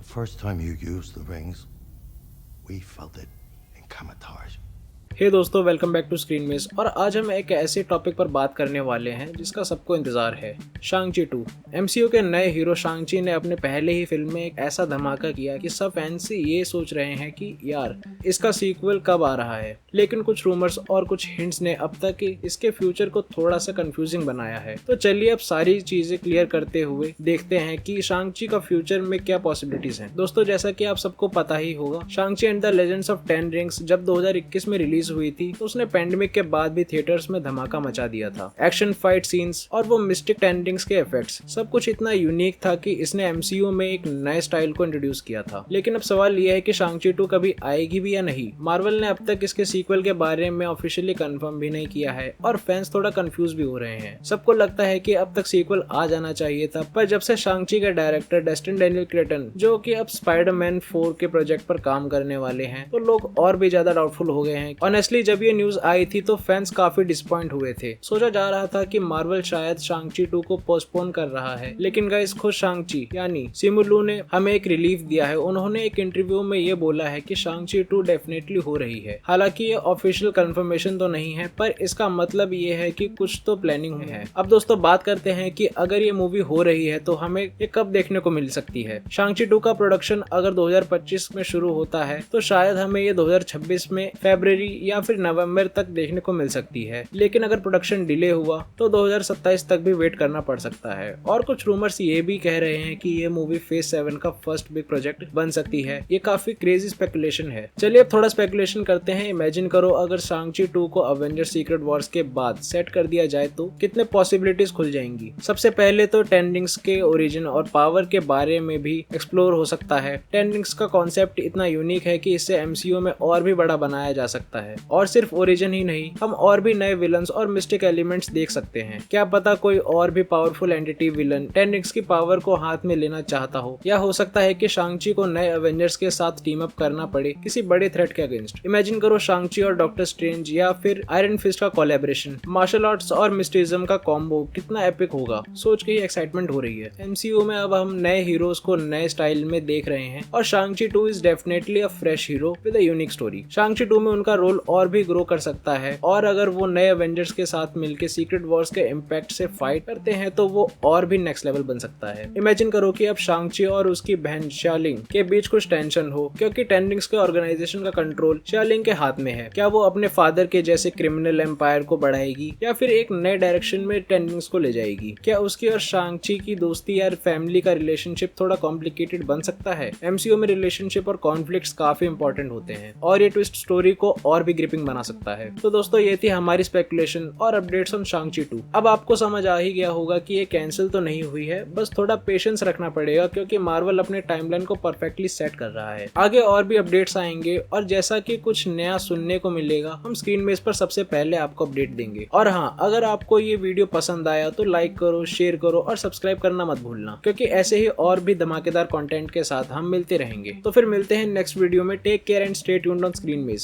first time you used the rings, we felt it in Kamatage. हे दोस्तों, welcome back to screen miss. और आज हम एक ऐसे टॉपिक पर बात करने वाले हैं जिसका सबको इंतजार है, शांग-ची 2। एमसीयू के नए हीरो शांग-ची ने अपने पहले ही फिल्म में एक ऐसा धमाका किया कि सब फैंस ये सोच रहे हैं कि यार इसका सीक्वल कब आ रहा है। लेकिन कुछ रूमर्स और कुछ हिंट्स ने अब तक इसके फ्यूचर को थोड़ा सा कंफ्यूजिंग बनाया है। तो चलिए अब सारी चीजें क्लियर करते हुए देखते हैं कि शांग-ची का फ्यूचर में क्या पॉसिबिलिटीज हैं। दोस्तों, जैसा कि आप सबको पता ही होगा, Shang Chi and the legends of 10 rings जब 2021 में रिलीज हुई थी तो उसने पैंडेमिक के बाद भी थिएटर्स में धमाका मचा दिया था। एक्शन फाइट सीन्स और वो मिस्टिक 10 रिंग्स के इफेक्ट्स, सब कुछ इतना यूनिक था कि इसने एमसीयू में एक नए स्टाइल को इंट्रोड्यूस किया था। लेकिन अब सवाल यह है कि शांग-ची 2 कभी आएगी भी या नहीं। मार्वल ने अब तक इसके सीक्वल के बारे में ऑफिशियली कंफर्म भी नहीं किया है और फैंस थोड़ा कंफ्यूज भी हो रहे हैं। सबको लगता है कि अब तक सीक्वल आ जाना चाहिए था, पर जब से शांग-ची के डायरेक्टर डस्टिन डैनियल क्रेटन, जो कि अब स्पाइडरमैन 4 के प्रोजेक्ट पर काम करने वाले हैं, तो लोग और भी ज्यादा डाउटफुल हो गए हैं। ऑनेस्टली जब ये न्यूज आई थी तो फैंस काफी डिसअपॉइंट हुए थे। सोचा जा रहा था कि मार्वल शायद शांग-ची 2 को पोस्टपोन कर रहा है, लेकिन गाइस खुद शांग-ची यानी सिमू लू ने हमें एक रिलीफ दिया है। उन्होंने एक इंटरव्यू में ये बोला है कि शांग-ची 2 डेफिनेटली हो रही है। हालांकि ये ऑफिशियल कंफर्मेशन तो नहीं है, पर इसका मतलब ये है कि कुछ तो प्लानिंग है। अब दोस्तों बात करते हैं कि अगर ये मूवी हो रही है तो हमें ये कब देखने को मिल सकती है। शांग-ची 2 का प्रोडक्शन अगर 2025 में शुरू होता है तो शायद हमें ये 2026 में फरवरी या फिर नवंबर तक देखने को मिल सकती है। लेकिन अगर प्रोडक्शन डिले हुआ तो 2027 तक भी वेट करना पड़ सकता है। और कुछ रूमर्स ये भी कह रहे हैं कि ये मूवी फेज 7 का फर्स्ट बिग प्रोजेक्ट बन सकती है। ये काफी क्रेजी स्पेकुलेशन है। चलिए अब थोड़ा स्पेकुलेशन करते हैं। इमेजिन करो अगर शांग-ची 2 को अवेंजर्स सीक्रेट वॉर्स के बाद सेट कर दिया जाए तो कितने पॉसिबिलिटीज खुल जाएंगी। सबसे पहले तो 10 रिंग्स के ओरिजिन और पावर के बारे में भी एक्सप्लोर हो सकता है। 10 रिंग्स का कॉन्सेप्ट इतना यूनिक है कि इससे एमसीयू में और भी बड़ा बनाया जा सकता है। और सिर्फ ओरिजिन ही नहीं, हम और भी नए विलन्स और मिस्टिक एलिमेंट्स देख सकते हैं। क्या पता कोई और भी पावरफुल एंटिटी विलन 10 रिंग्स की पावर को हाथ में लेना चाहता हो, या हो सकता है कि शांग-ची को नए एवेंजर्स के साथ टीम अप करना पड़े किसी बड़े थ्रेट के अगेंस्ट। इमेजिन करो शांग-ची और डॉक्टर स्ट्रेंज या फिर आयरन फिस्ट का कोलैबोरेशन, मार्शल आर्ट्स और मिस्टिज्म का कॉम्बो कितना एपिक होगा। सोच के ही एक्साइटमेंट हो रही है। एमसीयू में अब हम नए हीरोज को नए स्टाइल में देख रहे हैं और Shang Chi 2 is definitely a fresh hero with a unique story. Shang Chi 2 में उनका रोल और भी ग्रो कर सकता है, और अगर वो नए एवेंजर्स के साथ मिलकर सीक्रेट वॉर्स के इम्पैक्ट से फाइट करते हैं तो वो और भी नेक्स्ट लेवल बन सकता है। इमेजिन करो कि अब शांग-ची और उसकी बहन शालिंग के बीच कुछ टेंशन हो, क्योंकि 10 रिंग्स के ऑर्गेनाइजेशन का कंट्रोल शालिंग के हाथ में है। क्या वो अपने फादर के जैसे क्रिमिनल एम्पायर को बढ़ाएगी या फिर एक नए डायरेक्शन में 10 रिंग्स को ले जाएगी। क्या उसकी और शांग-ची की दोस्ती या फैमिली का रिलेशनशिप थोड़ा कॉम्प्लिकेटेड बन सकता है। एमसीयू में रिलेशनशिप और कॉन्फ्लिक्ट्स काफी इंपॉर्टेंट होते हैं और ये ट्विस्ट स्टोरी को और भी ग्रिपिंग बना सकता है। तो दोस्तों ये थी हमारी स्पेकुलेशन और अपडेट्स ऑन शांग-ची 2। अब आपको समझ आ ही गया होगा कि ये कैंसिल तो नहीं हुई है, बस थोड़ा पेशेंस रखना पड़ेगा क्योंकि मार्वल अपने टाइमलाइन को परफेक्टली सेट कर रहा है। आगे और भी अपडेट्स आएंगे और जैसा कि कुछ नया सुनने को मिलेगा हम स्क्रीन में इस पर सबसे पहले आपको अपडेट देंगे। और हाँ, अगर आपको ये वीडियो पसंद आया तो लाइक करो, शेयर करो और सब्सक्राइब करना मत भूलना, क्योंकि ऐसे ही और भी धमाकेदार कंटेंट के साथ हम मिलते रहेंगे। तो फिर मिलते हैं नेक्स्ट वीडियो में। Take care and stay tuned on screen miss.